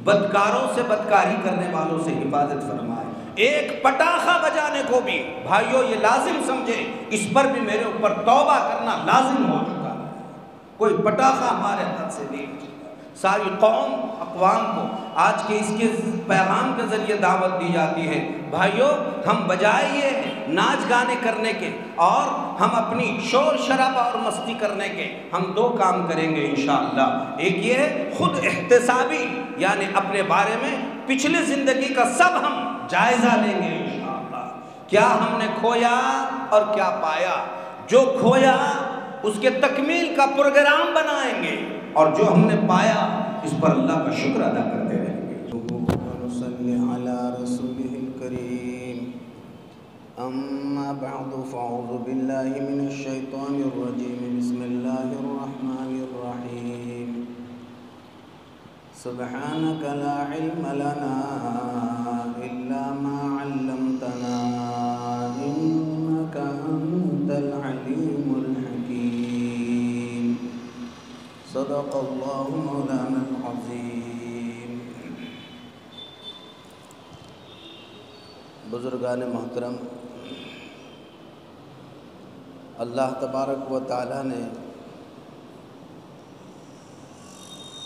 بدکاروں سے بدکاری کرنے والوں سے حفاظت فرمائے۔ ایک پٹاخہ بجانے کو بھی بھائیوں یہ لازم سمجھے، اس پر بھی میرے اوپر توبہ کرنا لازم ہو چکا ہے۔ کوئی پٹاخہ ہمارے ہاتھ سے نہیں چکا۔ ساری قوم اقوام کو آج کے اس کے پیغام کے ذریعے دعوت دی جاتی ہے، بھائیوں ہم بجائے یہ ناچ گانے کرنے کے اور ہم اپنی شور شرابہ اور مستی کرنے کے، ہم دو کام کریں گے انشاءاللہ۔ ایک یہ ہے خود احتسابی، یعنی اپنے بارے میں پچھلی زندگی کا سب ہم جائزہ لیں گے انشاءاللہ، کیا ہم نے کھویا اور کیا پایا۔ جو کھویا اس کے تکمیل کا پروگرام بنائیں گے، اور جو ہم نے پایا اس پر اللہ کا شکر ادا کرتے رہیں گے۔ صلی علی رسولہ الکریم، اما بعد فاعوذ باللہ من الشیطان الرجیم، بسم اللہ الرحمن الرحیم، سبحانک لا علم لنا الا ما علمتنا انک انت العلیم الحکیم، صدق اللہ مولانا العظیم۔ بزرگان محترم، اللہ تبارک و تعالی نے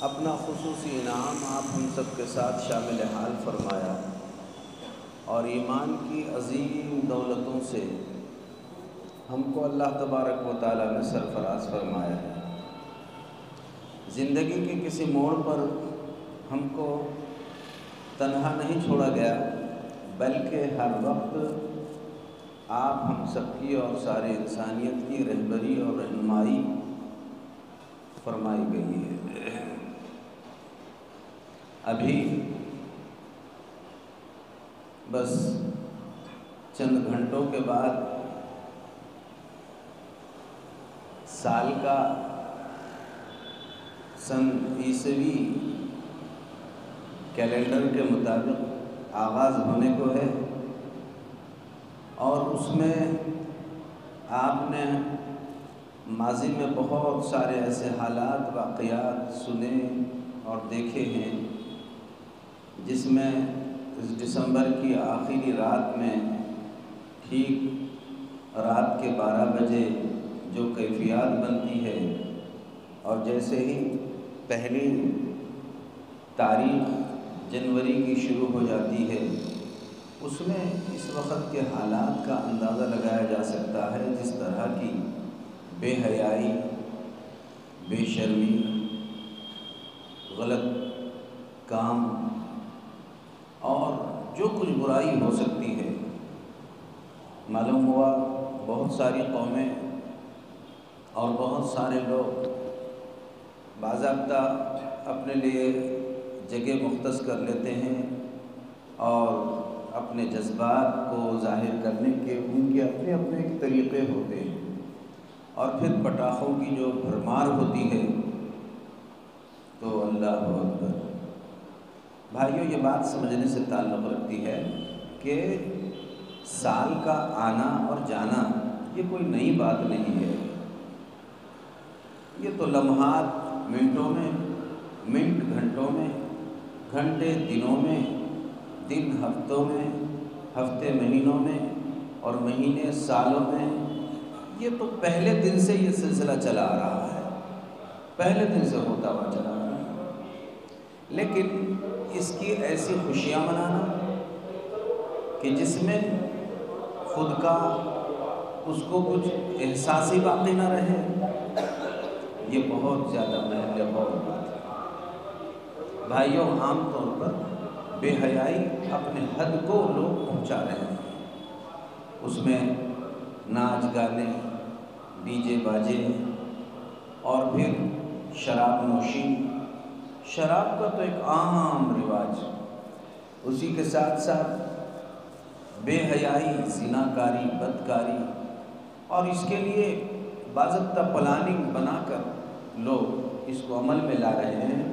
اپنا خصوصی انعام آپ ہم سب کے ساتھ شامل حال فرمایا، اور ایمان کی عظیم دولتوں سے ہم کو اللہ تبارک و تعالی نے سرفراز فرمایا ہے۔ زندگی کے کسی موڑ پر ہم کو تنہا نہیں چھوڑا گیا، بلکہ ہر وقت آپ ہم سب کی اور سارے انسانیت کی رہبری اور رہنمائی فرمائی گئی ہے۔ ابھی بس چند گھنٹوں کے بعد سال کا سن عیسوی کیلنڈر کے مطابق آغاز ہونے کو ہے، اور اس میں آپ نے ماضی میں بہت سارے ایسے حالات واقعات سنے اور دیکھے ہیں جس میں اس دسمبر کی آخری رات میں ٹھیک رات کے 12 بجے جو کیفیات بنتی ہے، اور جیسے ہی پہلی تاریخ جنوری کی شروع ہو جاتی ہے، اس میں اس وقت کے حالات کا اندازہ لگایا جا سکتا ہے، جس طرح کی بے حیائی، بے شرمی، غلط کام اور جو کچھ برائی ہو سکتی ہے۔ معلوم ہوا بہت ساری قومیں اور بہت سارے لوگ باضابطہ اپنے لیے جگہ مختص کر لیتے ہیں، اور اپنے جذبات کو ظاہر کرنے کے ان کے اپنے اپنے ایک طریقے ہوتے ہیں، اور پھر پٹاخوں کی جو بھرمار ہوتی ہے تو اللہ اکبر۔ بھائیوں یہ بات سمجھنے سے تعلق رکھتی ہے کہ سال کا آنا اور جانا یہ کوئی نئی بات نہیں ہے، یہ تو لمحات منٹوں میں، منٹ گھنٹوں میں، گھنٹے دنوں میں، دن ہفتوں میں، ہفتے مہینوں میں، اور مہینے سالوں میں، یہ تو پہلے دن سے یہ سلسلہ چلا آ رہا ہے، پہلے دن سے ہوتا ہوا چلا آ رہا ہے۔ لیکن اس کی ایسی خوشیاں منانا کہ جس میں خود کا اس کو کچھ احساسی باقی نہ رہے، یہ بہت زیادہ محل غور بات ہے۔ بھائیوں عام طور پر بے حیائی اپنے حد کو لوگ پہنچا رہے ہیں، اس میں ناچ گانے، ڈی جے باجے، اور پھر شراب نوشی، شراب کا تو ایک عام رواج، اسی کے ساتھ ساتھ بے حیائی، زناکاری، بدکاری، اور اس کے لیے باضابطہ پلاننگ بنا کر لوگ اس کو عمل میں لا رہے ہیں،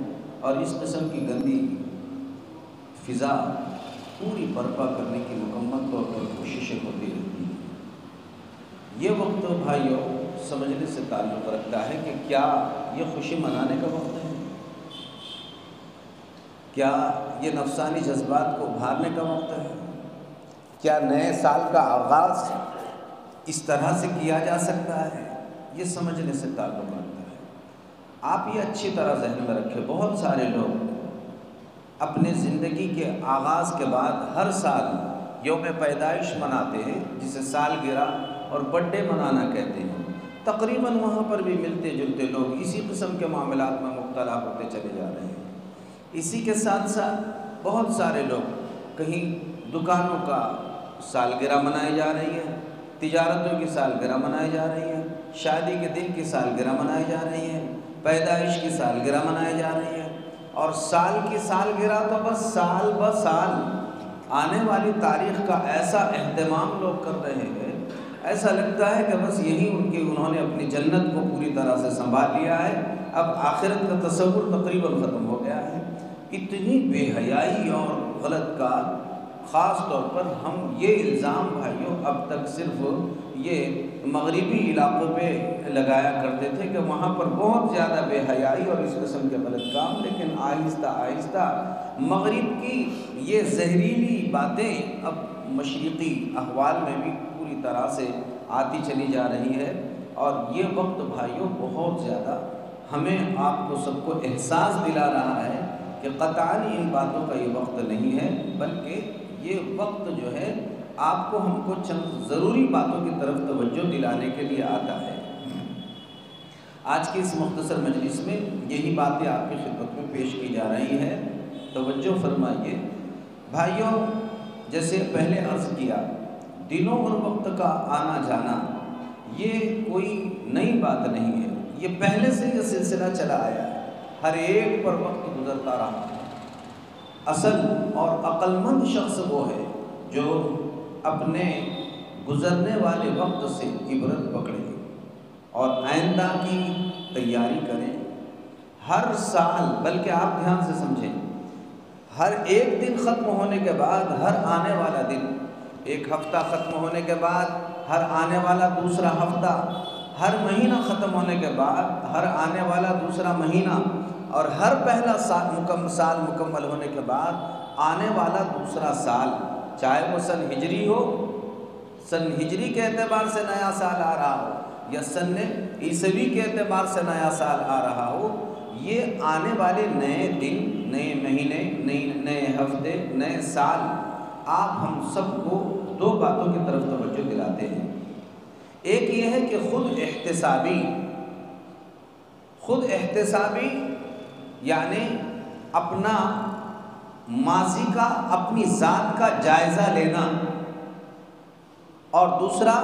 اور اس قسم کی گندی فضا پوری برپا کرنے کی مکمل طور پر کوششیں ہوتی رہتی ہیں۔ یہ وقت بھائیوں سمجھنے سے تعلق رکھتا ہے کہ کیا یہ خوشی منانے کا وقت ہے؟ کیا یہ نفسانی جذبات کو ابھارنے کا وقت ہے؟ کیا نئے سال کا آغاز اس طرح سے کیا جا سکتا ہے؟ یہ سمجھنے سے تعلق رکھتا ہے۔ آپ یہ اچھی طرح ذہن میں رکھیں، بہت سارے لوگ اپنے زندگی کے آغاز کے بعد ہر سال یوم پیدائش مناتے ہیں، جسے سالگرہ اور برتھ ڈے منانا کہتے ہیں۔ تقریباً وہاں پر بھی ملتے جلتے لوگ اسی قسم کے معاملات میں مبتلا ہوتے چلے جا رہے ہیں۔ اسی کے ساتھ ساتھ بہت سارے لوگ کہیں دکانوں کا سالگرہ منائی جا رہی ہے، تجارتوں کی سالگرہ منائی جا رہی ہے، شادی کے دن کی سالگرہ منائی جا رہی ہے، پیدائش کی سالگرہ منائی جا رہی ہے، اور سال کی سالگرہ تو بس سال بہ سال آنے والی تاریخ کا ایسا اہتمام لوگ کر رہے ہیں، ایسا لگتا ہے کہ بس یہی انہوں نے اپنی جنت کو پوری طرح سے سنبھال لیا ہے، اب آخرت کا تصور تقریباً ختم ہو گیا ہے۔ اتنی بے حیائی اور غلط کار، خاص طور پر ہم یہ الزام بھائیوں اب تک صرف یہ مغربی علاقوں پہ لگایا کرتے تھے کہ وہاں پر بہت زیادہ بے حیائی اور اس قسم کے غلط کام، لیکن آہستہ آہستہ مغرب کی یہ زہریلی باتیں اب مشرقی احوال میں بھی پوری طرح سے آتی چلی جا رہی ہے، اور یہ وقت بھائیوں بہت زیادہ ہمیں آپ کو سب کو احساس دلا رہا ہے کہ قطعاً ان باتوں کا یہ وقت نہیں ہے، بلکہ یہ وقت جو ہے آپ کو ہم کو چند ضروری باتوں کی طرف توجہ دلانے کے لیے آتا ہے۔ آج کی اس مختصر مجلس میں یہی باتیں آپ کی خدمت میں پیش کی جا رہی ہیں، توجہ فرمائیے بھائیوں۔ جیسے پہلے عرض کیا، دنوں اور وقت کا آنا جانا یہ کوئی نئی بات نہیں ہے، یہ پہلے سے یہ سلسلہ چلا آیا ہے، ہر ایک پر وقت گزرتا رہا ہے۔ اصل اور عقل مند شخص وہ ہے جو اپنے گزرنے والے وقت سے عبرت پکڑے اور آئندہ کی تیاری کرے۔ ہر سال، بلکہ آپ دھیان سے سمجھیں، ہر ایک دن ختم ہونے کے بعد ہر آنے والا دن، ایک ہفتہ ختم ہونے کے بعد ہر آنے والا دوسرا ہفتہ، ہر مہینہ ختم ہونے کے بعد ہر آنے والا دوسرا مہینہ، اور ہر پہلا سال مکمل ہونے کے بعد آنے والا دوسرا سال، چاہے وہ سن ہجری ہو، سن ہجری کے اعتبار سے نیا سال آ رہا ہو، یا سن عیسوی کے اعتبار سے نیا سال آ رہا ہو، یہ آنے والے نئے دن، نئے مہینے، نئے ہفتے، نئے سال، آپ ہم سب کو دو باتوں کی طرف توجہ دلاتے ہیں۔ ایک یہ ہے کہ خود احتسابی یعنی اپنا ماضی کا، اپنی ذات کا جائزہ لینا، اور دوسرا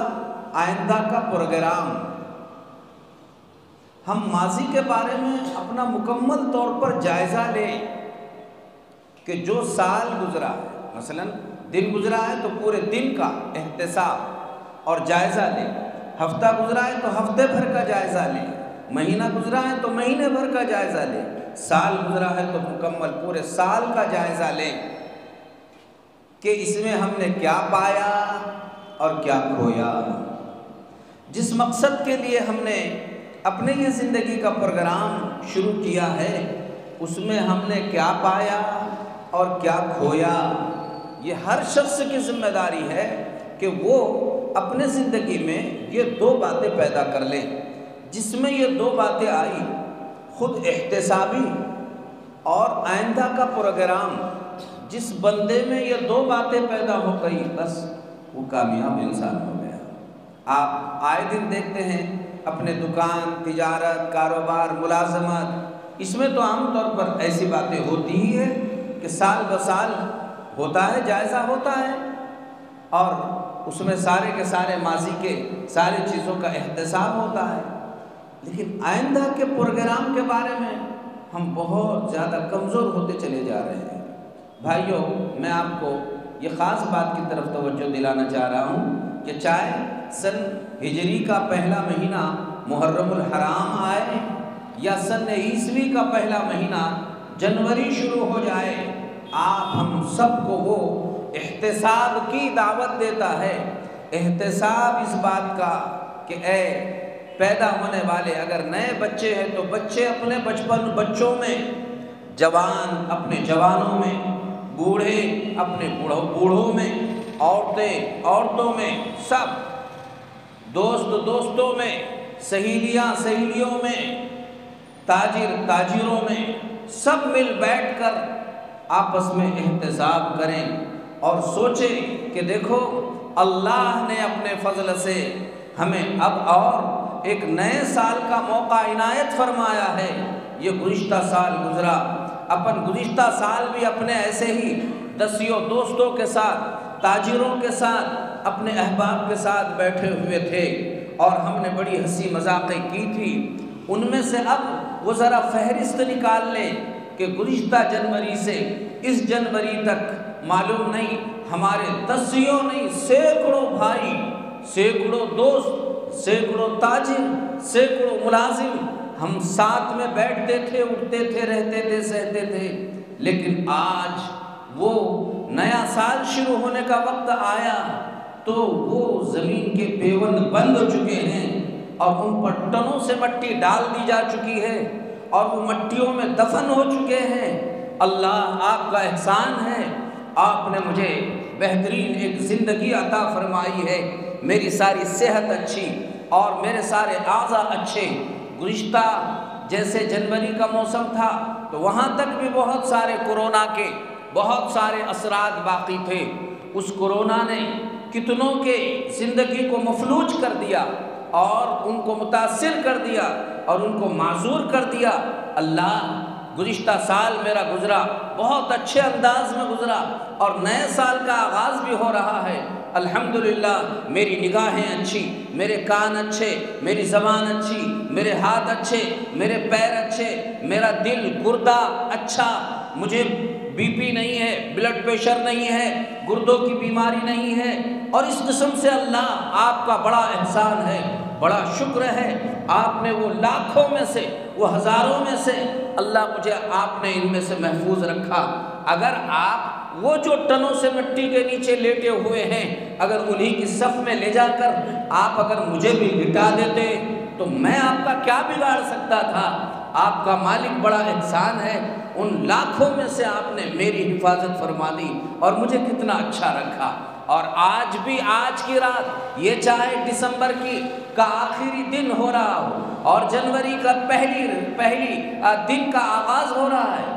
آئندہ کا پروگرام۔ ہم ماضی کے بارے میں اپنا مکمل طور پر جائزہ لیں کہ جو سال گزرا ہے، مثلا دن گزرا ہے تو پورے دن کا احتساب اور جائزہ لیں، ہفتہ گزرا ہے تو ہفتے بھر کا جائزہ لیں، مہینہ گزرا ہے تو مہینے بھر کا جائزہ لیں، سال گزرا ہے تو مکمل پورے سال کا جائزہ لیں کہ اس میں ہم نے کیا پایا اور کیا کھویا۔ جس مقصد کے لیے ہم نے اپنے یہ زندگی کا پروگرام شروع کیا ہے، اس میں ہم نے کیا پایا اور کیا کھویا۔ یہ ہر شخص کی ذمہ داری ہے کہ وہ اپنے زندگی میں یہ دو باتیں پیدا کر لے۔ جس میں یہ دو باتیں آئی، خود احتسابی اور آئندہ کا پروگرام، جس بندے میں یہ دو باتیں پیدا ہو گئی، بس وہ کامیاب انسان ہو گیا۔ آپ آئے دن دیکھتے ہیں اپنے دکان، تجارت، کاروبار، ملازمت، اس میں تو عام طور پر ایسی باتیں ہوتی ہی ہے کہ سال بہ سال ہوتا ہے، جائزہ ہوتا ہے، اور اس میں سارے کے سارے ماضی کے سارے چیزوں کا احتساب ہوتا ہے۔ لیکن آئندہ کے پروگرام کے بارے میں ہم بہت زیادہ کمزور ہوتے چلے جا رہے ہیں۔ بھائیوں، میں آپ کو یہ خاص بات کی طرف توجہ دلانا چاہ رہا ہوں کہ چاہے سن ہجری کا پہلا مہینہ محرم الحرام آئے یا سن عیسوی کا پہلا مہینہ جنوری شروع ہو جائے، آپ ہم سب کو وہ احتساب کی دعوت دیتا ہے۔ احتساب اس بات کا کہ اے پیدا ہونے والے، اگر نئے بچے ہیں تو بچے اپنے بچوں میں جوان اپنے جوانوں میں، بوڑھے اپنے بوڑھوں میں، عورتیں عورتوں میں، سب دوست دوستوں میں، سہیلیاں سہیلیوں میں، تاجر تاجروں میں، سب مل بیٹھ کر آپس میں احتساب کریں اور سوچیں کہ دیکھو اللہ نے اپنے فضل سے ہمیں اب اور ایک نئے سال کا موقع عنایت فرمایا ہے۔ یہ گزشتہ سال گزرا، اپن گزشتہ سال بھی اپنے ایسے ہی دسیوں دوستوں کے ساتھ، تاجروں کے ساتھ، اپنے احباب کے ساتھ بیٹھے ہوئے تھے اور ہم نے بڑی ہنسی مذاقیں کی تھی۔ ان میں سے اب وہ ذرا فہرست نکال لیں کہ گزشتہ جنوری سے اس جنوری تک معلوم نہیں ہمارے دسیوں نہیں سینکڑوں بھائی، سینکڑوں دوست، سینکڑوں تاجر، سینکڑوں ملازم ہم ساتھ میں بیٹھتے تھے، اٹھتے تھے، رہتے تھے، سہتے تھے، لیکن آج وہ نیا سال شروع ہونے کا وقت آیا تو وہ زمین کے پیوند بند ہو چکے ہیں اور ان پر ٹنوں سے مٹی ڈال دی جا چکی ہے اور وہ مٹیوں میں دفن ہو چکے ہیں۔ اللہ آپ کا احسان ہے، آپ نے مجھے بہترین ایک زندگی عطا فرمائی ہے، میری ساری صحت اچھی اور میرے سارے اعضاء اچھے۔ گزشتہ جیسے جنوری کا موسم تھا تو وہاں تک بھی بہت سارے کورونا کے بہت سارے اثرات باقی تھے۔ اس کورونا نے کتنوں کے زندگی کو مفلوج کر دیا اور ان کو متاثر کر دیا اور ان کو معذور کر دیا۔ اللہ گزشتہ سال میرا گزرا بہت اچھے انداز میں گزرا اور نئے سال کا آغاز بھی ہو رہا ہے۔ الحمدللہ میری نگاہیں اچھی، میرے کان اچھے، میری زبان اچھی، میرے ہاتھ اچھے، میرے پیر اچھے، میرا دل گردہ اچھا، مجھے بی پی نہیں ہے، بلڈ پریشر نہیں ہے، گردوں کی بیماری نہیں ہے۔ اور اس قسم سے اللہ آپ کا بڑا احسان ہے، بڑا شکر ہے۔ آپ نے وہ لاکھوں میں سے، وہ ہزاروں میں سے اللہ مجھے آپ نے ان میں سے محفوظ رکھا۔ اگر آپ وہ جو ٹنوں سے مٹی کے نیچے لیٹے ہوئے ہیں اگر انہی کی صف میں لے جا کر آپ اگر مجھے بھی لٹا دیتے تو میں آپ کا کیا بگاڑ سکتا تھا؟ آپ کا مالک بڑا احسان ہے، ان لاکھوں میں سے آپ نے میری حفاظت فرما دی اور مجھے کتنا اچھا رکھا۔ اور آج بھی، آج کی رات، یہ چاہے دسمبر کا آخری دن ہو رہا ہو اور جنوری کا پہلی دن کا آغاز ہو رہا ہے،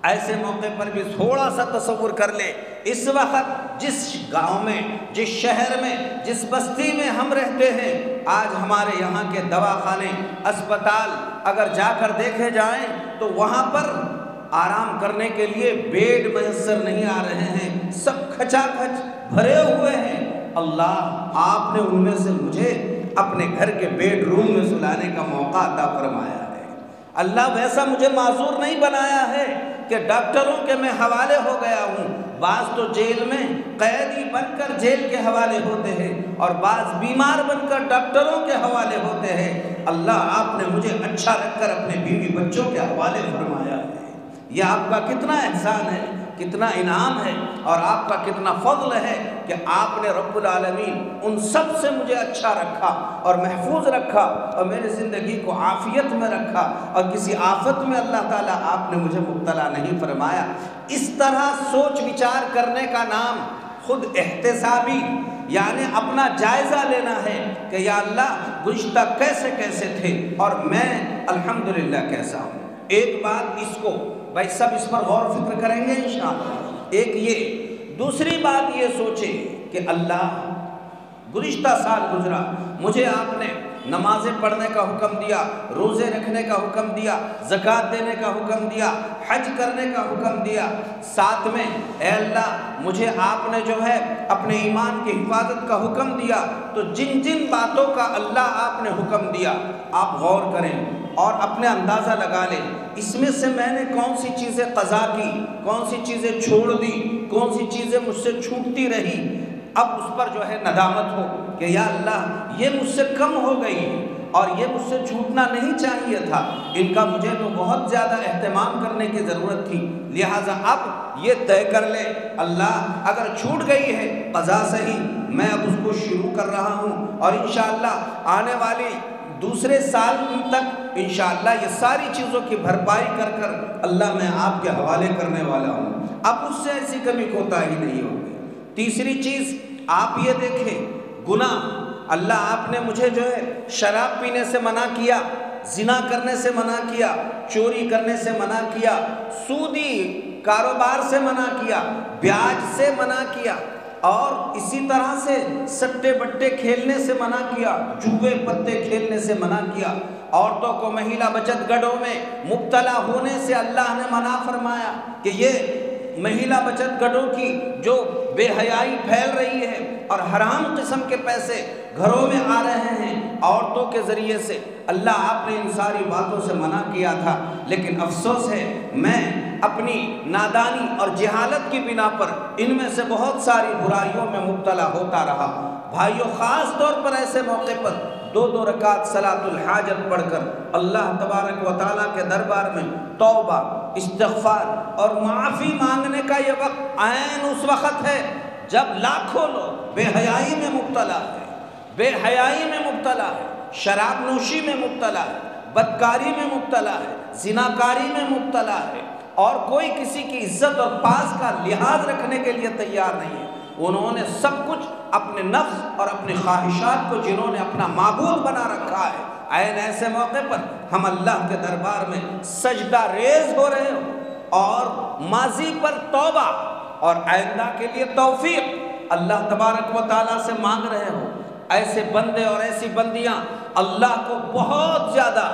ایسے موقع پر بھی تھوڑا سا تصور کر لے، اس وقت جس گاؤں میں، جس شہر میں، جس بستی میں ہم رہتے ہیں، آج ہمارے یہاں کے دواخانے، اسپتال اگر جا کر دیکھے جائیں تو وہاں پر آرام کرنے کے لیے بیڈ میسر نہیں آ رہے ہیں، سب کھچا کھچ بھرے ہوئے ہیں۔ اللہ آپ نے ان میں سے مجھے اپنے گھر کے بیڈ روم میں سلانے کا موقع عطا فرمایا ہے۔ اللہ ویسا مجھے معذور نہیں بنایا ہے کہ ڈاکٹروں کے میں حوالے ہو گیا ہوں۔ بعض تو جیل میں قیدی بن کر جیل کے حوالے ہوتے ہیں اور بعض بیمار بن کر ڈاکٹروں کے حوالے ہوتے ہیں۔ اللہ آپ نے مجھے اچھا رکھ کر اپنے بیوی بچوں کے حوالے فرمایا ہے۔ یہ آپ کا کتنا احسان ہے، کتنا انعام ہے اور آپ کا کتنا فضل ہے کہ آپ نے رب العالمین ان سب سے مجھے اچھا رکھا اور محفوظ رکھا اور میری زندگی کو عافیت میں رکھا اور کسی آفت میں اللہ تعالیٰ آپ نے مجھے مبتلا نہیں فرمایا۔ اس طرح سوچ وچار کرنے کا نام خود احتسابی، یعنی اپنا جائزہ لینا ہے کہ یا اللہ گزشتہ کیسے کیسے تھے اور میں الحمدللہ کیسا ہوں۔ ایک بات اس کو بھائی سب اس پر غور و فکر کریں گے انشاءاللہ۔ ایک یہ، دوسری بات یہ سوچے کہ اللہ گزشتہ سال گزرا، مجھے آپ نے نمازیں پڑھنے کا حکم دیا، روزے رکھنے کا حکم دیا، زکوٰۃ دینے کا حکم دیا، حج کرنے کا حکم دیا، ساتھ میں اے اللہ مجھے آپ نے جو ہے اپنے ایمان کی حفاظت کا حکم دیا۔ تو جن جن باتوں کا اللہ آپ نے حکم دیا آپ غور کریں اور اپنے اندازہ لگا لیں، اس میں سے میں نے کون سی چیزیں قضا کی، کون سی چیزیں چھوڑ دی، کون سی چیزیں مجھ سے چھوٹتی رہی۔ اب اس پر جو ہے ندامت ہو کہ یا اللہ یہ مجھ سے کم ہو گئی اور یہ مجھ سے چھوٹنا نہیں چاہیے تھا، ان کا مجھے تو بہت زیادہ اہتمام کرنے کی ضرورت تھی، لہٰذا اب یہ طے کر لے اللہ اگر چھوٹ گئی ہے قضا صحیح، میں اب اس کو شروع کر رہا ہوں اور انشاءاللہ آنے والی دوسرے سال تک انشاءاللہ یہ ساری چیزوں کی بھرپائی کر اللہ میں آپ کے حوالے کرنے والا ہوں، اب اس سے ایسی کمی کوتاہی نہیں ہوگی۔ تیسری چیز آپ یہ دیکھیں، گناہ، اللہ آپ نے مجھے جو ہے شراب پینے سے منع کیا، زنا کرنے سے منع کیا، چوری کرنے سے منع کیا، سودی کاروبار سے منع کیا، بیاج سے منع کیا، اور اسی طرح سے سٹے بٹے کھیلنے سے منع کیا، جوئے پتے کھیلنے سے منع کیا، عورتوں کو مہیلا بچت گڑھوں میں مبتلا ہونے سے اللہ نے منع فرمایا کہ یہ مہیلا بچت گڑھوں کی جو بے حیائی پھیل رہی ہے اور حرام قسم کے پیسے گھروں میں آ رہے ہیں عورتوں کے ذریعے سے، اللہ آپ نے ان ساری باتوں سے منع کیا تھا، لیکن افسوس ہے میں اپنی نادانی اور جہالت کی بنا پر ان میں سے بہت ساری برائیوں میں مبتلا ہوتا رہا۔ بھائیوں، خاص طور پر ایسے موقع پر 2 رکعت صلاۃ الحاجت پڑھ کر اللہ تبارک و تعالیٰ کے دربار میں توبہ، استغفار اور معافی مانگنے کا یہ وقت عین اس وقت ہے جب لاکھوں لوگ بے حیائی میں مبتلا ہے، بے حیائی میں مبتلا ہے، شراب نوشی میں مبتلا ہے، بدکاری میں مبتلا ہے، زناکاری میں مبتلا ہے، اور کوئی کسی کی عزت اور پاس کا لحاظ رکھنے کے لیے تیار نہیں ہے۔ انہوں نے سب کچھ اپنے نفس اور اپنی خواہشات کو جنہوں نے اپنا معبود بنا رکھا ہے، عین ایسے موقع پر ہم اللہ کے دربار میں سجدہ ریز ہو رہے ہو اور ماضی پر توبہ اور آئندہ کے لیے توفیق اللہ تبارک و تعالیٰ سے مانگ رہے ہو۔ ایسے بندے اور ایسی بندیاں اللہ کو بہت زیادہ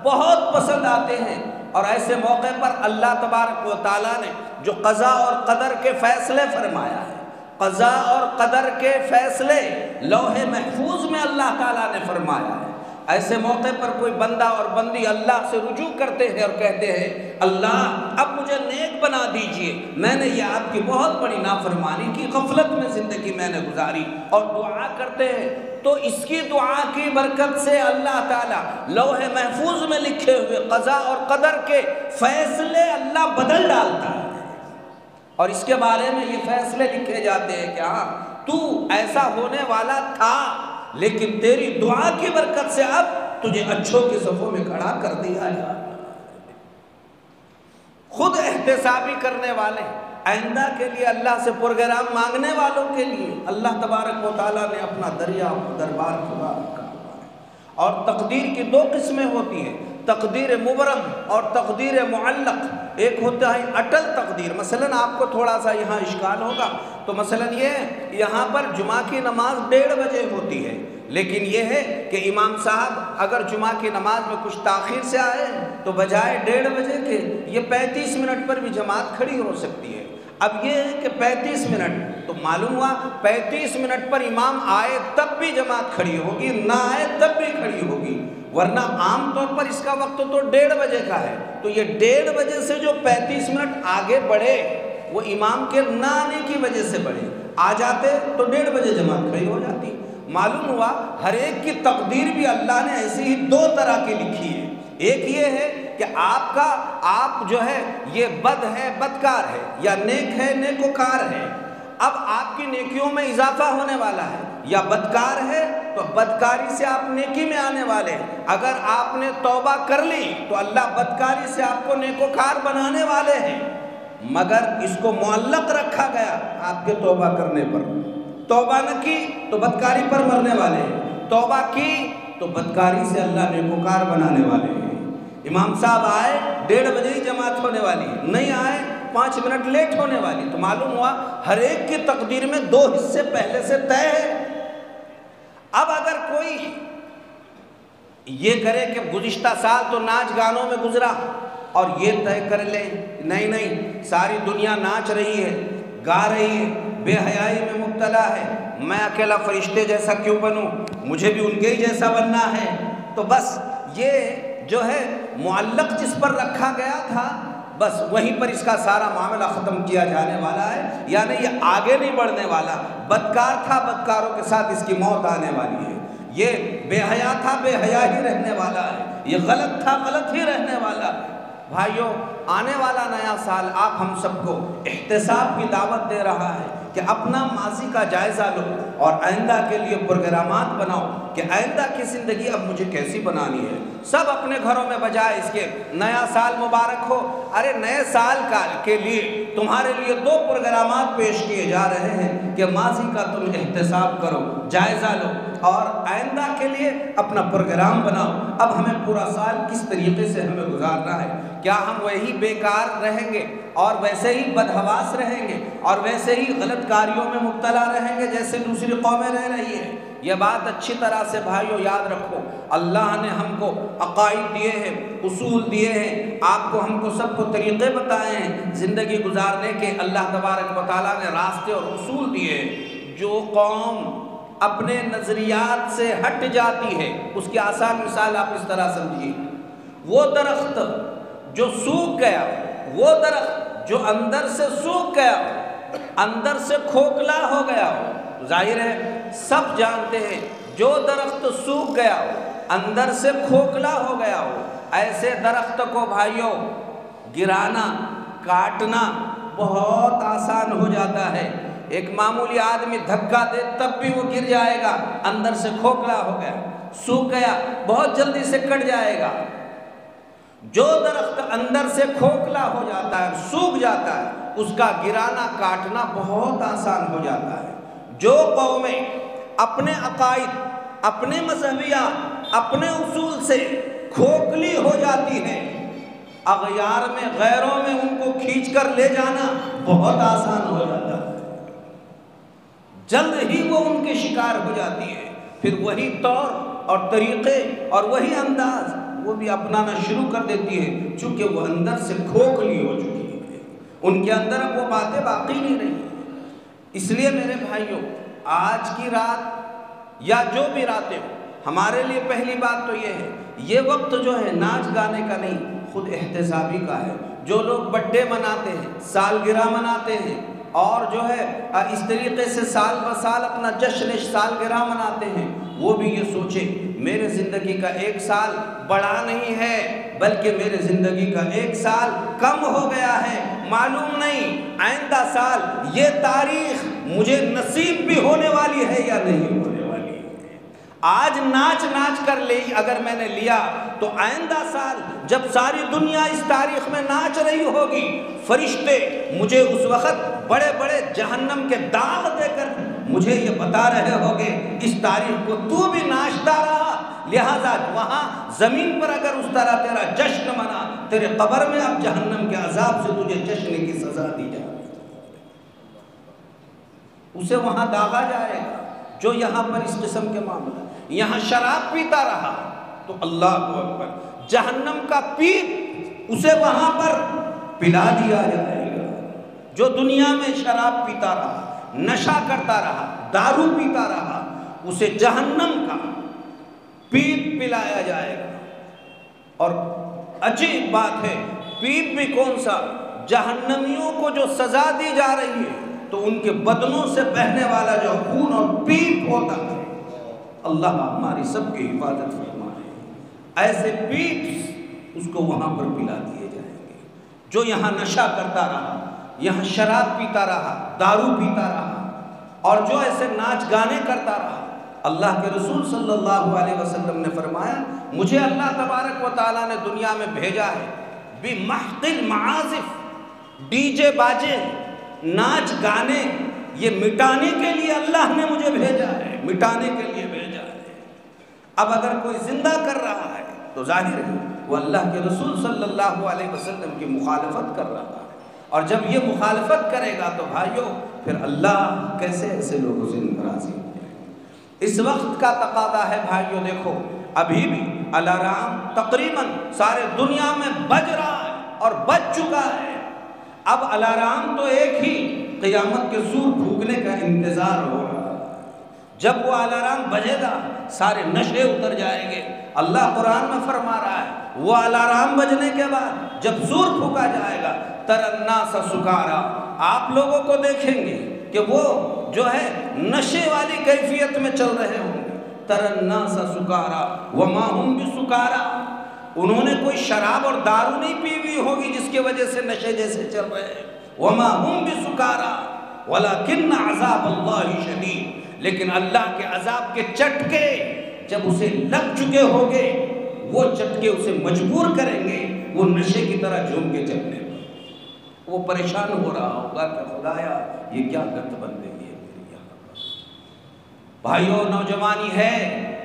بہت پسند آتے ہیں، اور ایسے موقع پر اللہ تبارک و تعالیٰ نے جو قضا اور قدر کے فیصلے فرمایا ہے، قضا اور قدر کے فیصلے لوح محفوظ میں اللہ تعالیٰ نے فرمایا ہے، ایسے موقع پر کوئی بندہ اور بندی اللہ سے رجوع کرتے ہیں اور کہتے ہیں اللہ اب مجھے نیک بنا دیجئے، میں نے یہ آپ کی بہت بڑی نافرمانی کی، غفلت میں زندگی میں نے گزاری، اور دعا کرتے ہیں تو اس کی دعا کی برکت سے اللہ تعالیٰ لوح محفوظ میں لکھے ہوئے قضا اور قدر کے فیصلے اللہ بدل ڈالتا ہے، اور اس کے بارے میں یہ فیصلے لکھے جاتے ہیں کہ ہاں تو ایسا ہونے والا تھا، لیکن تیری دعا کی برکت سے اب تجھے اچھوں کی صفوں میں کھڑا کر دیا جائے۔ خود احتسابی کرنے والے، آئندہ کے لیے اللہ سے پروگرام مانگنے والوں کے لیے اللہ تبارک و تعالیٰ نے اپنا دربار کھلا رکھا ہے۔ اور تقدیر کی 2 قسمیں ہوتی ہیں، تقدیر مبرم اور تقدیر معلق۔ ایک ہوتا ہے اٹل تقدیر، مثلاً آپ کو تھوڑا سا یہاں اشکال ہوگا تو مثلاً یہ یہاں پر جمعہ کی نماز 1:30 بجے ہوتی ہے، لیکن یہ ہے کہ امام صاحب اگر جمعہ کی نماز میں کچھ تاخیر سے آئے تو بجائے 1:30 بجے کے یہ 35 منٹ پر بھی جماعت کھڑی ہو سکتی ہے۔ اب یہ ہے کہ 35 منٹ تو معلوم ہوا 35 منٹ پر امام آئے تب بھی جماعت کھڑی ہوگی، نہ آئے تب بھی کھڑی ہوگی، ورنہ عام طور پر اس کا وقت تو 1:30 بجے کا ہے، تو یہ 1:30 بجے سے جو 35 منٹ آگے بڑھے وہ امام کے نہ آنے کی وجہ سے بڑھے، آ جاتے تو 1:30 بجے جماعت کھڑی ہو جاتی۔ معلوم ہوا ہر ایک کی تقدیر بھی اللہ نے ایسی ہی 2 طرح کی لکھی ہے، ایک یہ ہے کہ آپ جو ہے یہ بد ہے بدکار ہے، یا نیک ہے نیکوکار ہے، اب آپ کی نیکیوں میں اضافہ ہونے والا ہے، یا بدکار ہے تو بدکاری سے آپ نیکی میں آنے والے ہیں، اگر آپ نے توبہ کر لی تو اللہ بدکاری سے آپ کو نیکوکار بنانے والے ہیں، مگر اس کو معلق رکھا گیا آپ کے توبہ کرنے پر۔ توبہ نہ کی تو بدکاری پر مرنے والے ہیں، توبہ کی تو بدکاری سے اللہ نیکوکار بنانے والے ہیں۔ امام صاحب آئے 1:30 بجے ہی جماعت ہونے والی، نہیں آئے 5 منٹ لیٹ ہونے والی، تو معلوم ہوا ہر ایک کی تقدیر میں 2 حصے پہلے سے طے ہے۔ اب اگر کوئی یہ کرے کہ گزشتہ سال تو ناچ گانوں میں گزرا اور یہ طے کر لے نہیں ساری دنیا ناچ رہی ہے، گا رہی ہے، بے حیائی میں مبتلا ہے، میں اکیلا فرشتے جیسا کیوں بنوں، مجھے بھی ان کے ہی جیسا بننا ہے، تو بس یہ جو ہے معلق جس پر رکھا گیا تھا بس وہیں پر اس کا سارا معاملہ ختم کیا جانے والا ہے، یعنی یہ آگے نہیں بڑھنے والا، بدکار تھا بدکاروں کے ساتھ اس کی موت آنے والی ہے، یہ بے حیا تھا بے حیا ہی رہنے والا ہے، یہ غلط تھا غلط ہی رہنے والا ہے۔ بھائیوں، آنے والا نیا سال آپ ہم سب کو احتساب کی دعوت دے رہا ہے، کہ اپنا ماضی کا جائزہ لو اور آئندہ کے لیے پروگرامات بناؤ کہ آئندہ کی زندگی اب مجھے کیسی بنانی ہے۔ سب اپنے گھروں میں بجائے اس کے نیا سال مبارک ہو، ارے نئے سال کے لیے تمہارے لیے 2 پروگرامات پیش کیے جا رہے ہیں کہ ماضی کا تم احتساب کرو، جائزہ لو اور آئندہ کے لیے اپنا پروگرام بناؤ۔ اب ہمیں پورا سال کس طریقے سے ہمیں گزارنا ہے؟ کیا ہم وہی بیکار رہیں گے اور ویسے ہی بدحواس رہیں گے اور ویسے ہی غلط کاریوں میں مبتلا رہیں گے جیسے دوسری قومیں رہ رہی ہیں؟ یہ بات اچھی طرح سے بھائیو یاد رکھو، اللہ نے ہم کو عقائد دیے ہیں، اصول دیے ہیں، آپ کو ہم کو سب کو طریقے بتائے ہیں زندگی گزارنے کے، اللہ تبارک و تعالیٰ نے راستے اور اصول دیے ہیں۔ جو قوم اپنے نظریات سے ہٹ جاتی ہے، اس کی آسان مثال آپ اس طرح سمجھیے، وہ درخت جو سوکھ گیا، وہ درخت جو اندر سے سوکھ گیا، اندر سے کھوکھلا ہو گیا ہو، ظاہر ہے سب جانتے ہیں جو درخت سوکھ گیا ہو، اندر سے کھوکھلا ہو گیا ہو، ایسے درخت کو بھائیوں گرانا، کاٹنا بہت آسان ہو جاتا ہے۔ ایک معمولی آدمی دھکا دے تب بھی وہ گر جائے گا، اندر سے کھوکھلا ہو گیا، سوکھ گیا، بہت جلدی سے کٹ جائے گا۔ جو درخت اندر سے کھوکھلا ہو جاتا ہے، سوکھ جاتا ہے، اس کا گرانا کاٹنا بہت آسان ہو جاتا ہے۔ جو قومیں اپنے عقائد، اپنے مذہبیات، اپنے اصول سے کھوکھلی ہو جاتی ہیں، اغیار میں غیروں میں ان کو کھینچ کر لے جانا بہت آسان ہو جاتا ہے، جلد ہی وہ ان کے شکار ہو جاتی ہے۔ پھر وہی طور اور طریقے اور وہی انداز وہ بھی اپنانا شروع کر دیتی ہے، چونکہ وہ اندر سے کھوکھلی ہو چکی ہے، ان کے اندر اب وہ باتیں باقی نہیں رہی۔ اس لیے میرے بھائیوں، آج کی رات یا جو بھی راتیں ہو، ہمارے لیے پہلی بات تو یہ ہے، یہ وقت جو ہے ناچ گانے کا نہیں، خود احتسابی کا ہے۔ جو لوگ برتھڈے مناتے ہیں، سالگرہ مناتے ہیں اور جو ہے اس طریقے سے سال بسال اپنا جشن سالگرہ مناتے ہیں، وہ بھی یہ سوچے میرے زندگی کا 1 سال بڑا نہیں ہے بلکہ میرے زندگی کا 1 سال کم ہو گیا ہے، معلوم نہیں آئندہ سال یہ تاریخ مجھے نصیب بھی ہونے والی ہے یا نہیں ہونے والی ہے۔ آج ناچ کر لی اگر میں نے لیا تو آئندہ سال جب ساری دنیا اس تاریخ میں ناچ رہی ہوگی، فرشتے مجھے اس وقت بڑے بڑے جہنم کے داغ دے کر مجھے یہ بتا رہے ہوگے اس تاریخ کو تو بھی ناچتا رہا، لہذا وہاں زمین پر اگر اس طرح تیرا جشن منا، تیرے قبر میں اب جہنم کے عذاب سے تجھے جشن کی سزا دی جائے، اسے وہاں داغا جائے گا۔ جو یہاں پر اس قسم کے معاملہ، یہاں شراب پیتا رہا تو اللہ اکبر، جہنم کا پیپ اسے وہاں پر پلا دیا جائے گا۔ جو دنیا میں شراب پیتا رہا، نشہ کرتا رہا، دارو پیتا رہا، اسے جہنم کا پیپ پلایا جائے گا۔ اور عجیب بات ہے، پیپ بھی کون سا؟ جہنمیوں کو جو سزا دی جا رہی ہے تو ان کے بدنوں سے بہنے والا جو خون اور پیپ ہوتا ہے، اللہ ہماری سب کی حفاظت فرمائے، ایسے پیپ اس کو وہاں پر پلا دیے جائیں گے۔ جو یہاں نشہ کرتا رہا، یہاں شراب پیتا رہا، دارو پیتا رہا اور جو ایسے ناچ گانے کرتا رہا، اللہ کے رسول صلی اللہ علیہ وسلم نے فرمایا مجھے اللہ تبارک و تعالیٰ نے دنیا میں بھیجا ہے بِمَحْقِ الْمَعَازِفِ، ڈی جے باجے، ناچ گانے، یہ مٹانے کے لیے اللہ نے مجھے بھیجا ہے، مٹانے کے لیے بھیجا ہے۔ اب اگر کوئی زندہ کر رہا ہے تو ظاہر ہے وہ اللہ کے رسول صلی اللہ علیہ وسلم کی مخالفت کر رہا ہے، اور جب یہ مخالفت کرے گا تو بھائیوں پھر اللہ کیسے ایسے لوگوں سے ناراضی ہو جائے گا۔ اس وقت کا تقاضا ہے بھائیوں، دیکھو ابھی بھی الارم تقریباً سارے دنیا میں بج رہا ہے اور بج چکا ہے۔ اب الارم تو ایک ہی قیامت کے سور پھونکنے کا انتظار ہو رہا ہے۔ جب وہ الارم بجے گا سارے نشے اتر جائیں گے۔ اللہ قرآن میں فرما رہا ہے وہ الارم بجنے کے بعد جب سور پھونکا جائے گا تَرَى النَّاسَ سُكَارَىٰ، آپ لوگوں کو دیکھیں گے کہ وہ جو ہے نشے والی کیفیت میں چل رہے ہوں گے۔ تَرَى النَّاسَ سُكَارَىٰ وَمَا هُمْ بِسُكَارَىٰ، انہوں نے کوئی شراب اور دارو نہیں پی ہوئی ہوگی جس کی وجہ سے نشے جیسے چل رہے ہیں۔ وَمَا هُمْ بِسُكَارَىٰ، وَلَكِنَّ عَذَابَ اللَّهِ شَدِيدٌ، لیکن اللہ کے عذاب کے چٹکے جب اسے لگ چکے ہوگے، وہ چٹکے اسے مجبور کریں گے وہ نشے کی طرح جھوم کے چلنے پر۔ وہ پریشان ہو رہا ہوگا کہ خدایا یہ کیا گت بن گئی ہے میری یہاں پر۔ بھائیو، نوجوانی ہے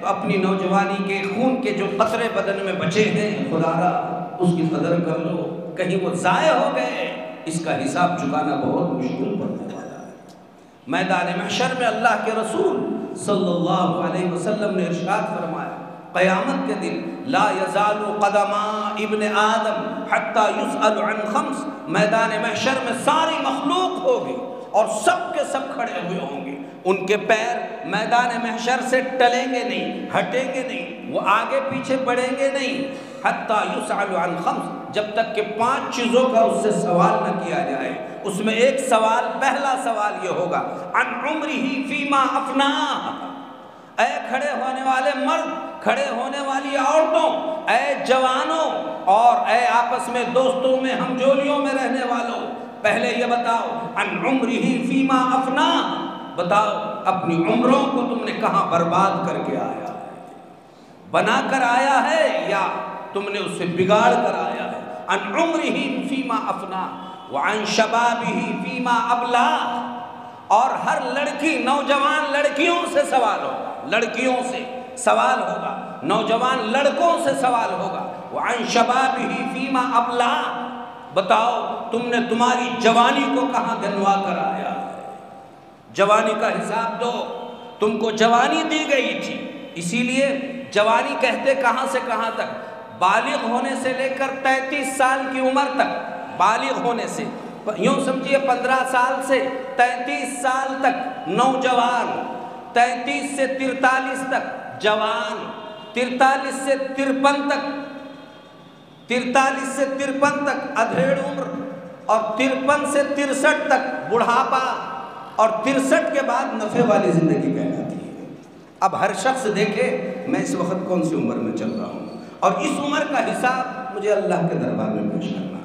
تو اپنی نوجوانی کے خون کے جو قطرے بدن میں بچے ہیں، خدا را اس کی قدر کر لو، کہیں وہ ضائع ہو گئے، اس کا حساب چکانا بہت مشکل پڑنے والا ہے۔ میدان محشر میں اللہ کے رسول صلی اللہ علیہ وسلم نے ارشاد فرمایا، قیامت کے دن لا یزال قدما ابن آدم حتی یسأل عن خمس، میدان محشر میں ساری مخلوق ہوگی اور سب کے سب کھڑے ہوئے ہوں گے، ان کے پیر میدان محشر سے ٹلیں گے نہیں، ہٹیں گے نہیں، وہ آگے پیچھے بڑھیں گے نہیں، حتی یسأل عن خمس، جب تک کہ 5 چیزوں کا اس سے سوال نہ کیا جائے۔ اس میں ایک سوال، پہلا سوال یہ ہوگا، عن عمرہ فیما افناہ، اے کھڑے ہونے والے مرد، کھڑے ہونے والی عورتوں، اے جوانوں اور اے آپس میں دوستوں میں ہمجولیوں میں رہنے والوں، پہلے یہ بتاؤ، عن عمرہ فیما افناہ، بتاؤ اپنی عمروں کو تم نے کہاں برباد کر کے آیا ہے، بنا کر آیا ہے یا تم نے اسے بگاڑ کر آیا ہے۔ عن عمرہ فیما افناہ وعن شبابہ فیما ابلاہ، اور ہر لڑکی، نوجوان لڑکیوں سے سوال ہوگا، لڑکیوں سے سوال ہوگا، نوجوان لڑکوں سے سوال ہوگا، وعن شبابہ فیما ابلاہ، بتاؤ تم نے تمہاری جوانی کو کہاں گنوا کر آیا ہے، جوانی کا حساب دو، تم کو جوانی دی گئی تھی، اسی لیے جوانی کہتے کہاں سے کہاں تک، بالغ ہونے سے لے کر 33 سال کی عمر تک، بالغ ہونے سے یوں سمجھیے 15 سال سے 33 سال تک نوجوان، 33 سے 43 تک جوان، 43 سے 53 تک، 43 سے 53 تک ادھیڑ عمر، اور 53 سے 63 تک بڑھاپا، اور 63 کے بعد نفع والی زندگی کہلاتی ہے۔ اب ہر شخص دیکھے میں اس وقت کون سی عمر میں چل رہا ہوں، اور اس عمر کا حساب مجھے اللہ کے دربار میں پیش کرنا ہے۔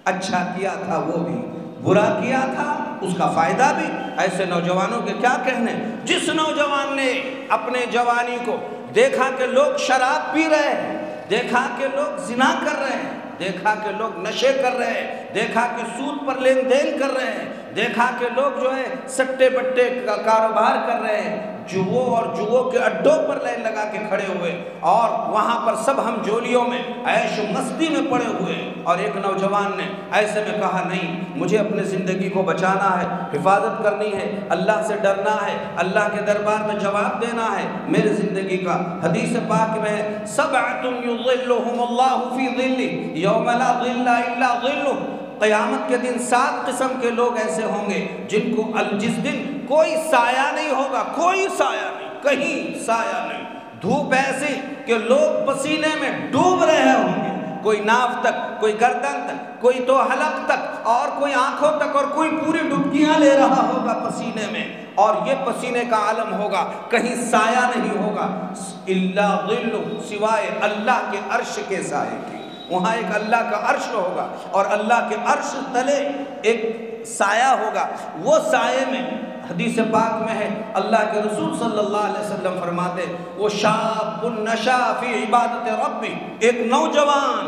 اچھا کیا تھا وہ بھی، برا کیا تھا اس کا فائدہ بھی، ایسے نوجوانوں کے کیا کہنے۔ جس نوجوان نے اپنے جوانی کو دیکھا کہ لوگ شراب پی رہے ہیں، دیکھا کہ لوگ زنا کر رہے ہیں، دیکھا کہ لوگ نشے کر رہے ہیں، دیکھا کہ سود پر لین دین کر رہے ہیں، دیکھا کہ لوگ جو ہے سٹے بٹے کا کاروبار کر رہے ہیں، جوؤ اور جوؤ کے اڈوں پر لائن لگا کے کھڑے ہوئے، اور وہاں پر سب ہم جولیوں میں عیش و مستی میں پڑے ہوئے، اور ایک نوجوان نے ایسے میں کہا نہیں، مجھے اپنے زندگی کو بچانا ہے، حفاظت کرنی ہے، اللہ سے ڈرنا ہے، اللہ کے دربار میں جواب دینا ہے میرے زندگی کا۔ حدیث پاک میں سبعۃ یظلھم اللہ فی ظلہ یوم لا ظل الا ظلہ، قیامت کے دن 7 قسم کے لوگ ایسے ہوں گے جن کو جس دن کوئی سایہ نہیں ہوگا، کوئی سایہ نہیں، کہیں سایہ نہیں، دھوپ ایسی کہ لوگ پسینے میں ڈوب رہے ہوں گے، کوئی ناف تک، کوئی گردن تک، کوئی تو حلق تک، اور کوئی آنکھوں تک، اور کوئی پوری ڈبکیاں لے رہا ہوگا پسینے میں، اور یہ پسینے کا عالم ہوگا، کہیں سایہ نہیں ہوگا، الا ظل، سوائے اللہ کے عرش کے سائے کی۔ وہاں ایک اللہ کا عرش ہوگا، اور اللہ کے عرش تلے ایک سایہ ہوگا، وہ سائے میں حدیث پاک میں ہے اللہ کے رسول صلی اللہ علیہ وسلم فرماتے وہ شاب نشا فی عبادت ربی، ایک نوجوان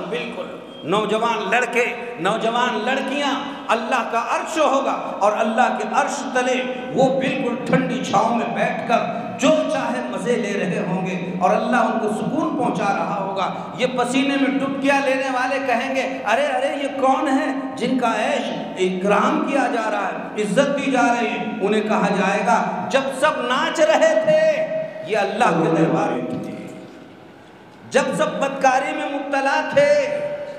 بالکل نوجوان لڑکے، نوجوان لڑکیاں، اللہ کا عرش ہوگا، اور اللہ کے عرش تلے وہ بالکل ٹھنڈی چھاؤں میں بیٹھ کر جو چاہے مزے لے رہے ہوں گے، اور اللہ ان کو سکون پہنچا رہا ہوگا۔ یہ پسینے میں ڈبکیاں لینے والے کہیں گے ارے ارے یہ کون ہے جن کا عیش اکرام کیا جا رہا ہے، عزت دی جا رہی ہے؟ انہیں کہا جائے گا جب سب ناچ رہے تھے یہ اللہ کے دربار میں تھے، جب سب بدکاری میں مبتلا تھے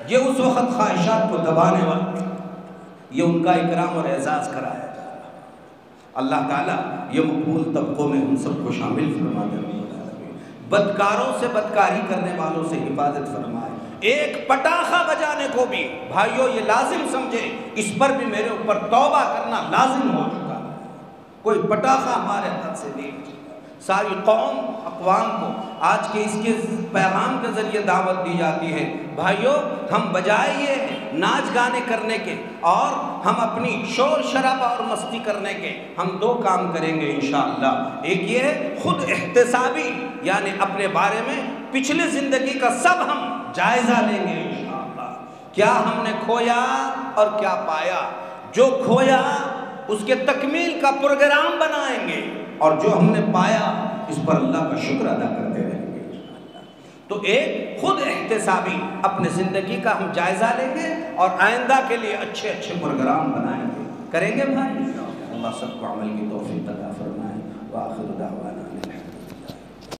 یہ اس وقت خواہشات کو دبانے والے، یہ ان کا اکرام اور اعزاز کرایا جا رہا ہے۔ اللہ تعالیٰ یہ مقبول طبقوں میں ہم سب کو شامل فرما دے، بدکاروں سے بدکاری کرنے والوں سے حفاظت فرمائے، ایک پٹاخہ بجانے کو بھی بھائیو یہ لازم سمجھے، اس پر بھی میرے اوپر توبہ کرنا لازم ہو چکا ہے، کوئی پٹاخہ ہمارے ہاتھ سے نہیں بچے۔ ساری قوم اقوام کو آج کے اس کے پیغام کے ذریعے دعوت دی جاتی ہے، بھائیو ہم بجائے یہ ناچ گانے کرنے کے اور ہم اپنی شور شرابہ اور مستی کرنے کے ہم دو کام کریں گے انشاءاللہ۔ ایک یہ ہے خود احتسابی، یعنی اپنے بارے میں پچھلی زندگی کا سب ہم جائزہ لیں گے انشاءاللہ، کیا ہم نے کھویا اور کیا پایا۔ جو کھویا اس کے تکمیل کا پروگرام بنائیں گے، اور جو ہم نے پایا اس پر اللہ کا شکر ادا کرتے رہیں گے انشاءاللہ۔ تو ایک خود احتسابی اپنے زندگی کا ہم جائزہ لیں گے اور آئندہ کے لیے اچھے اچھے پروگرام بنائیں گے، کریں گے بھائی۔ اللہ سب کو عمل کی توفیق عطا فرمائے۔ وآخر دعوانا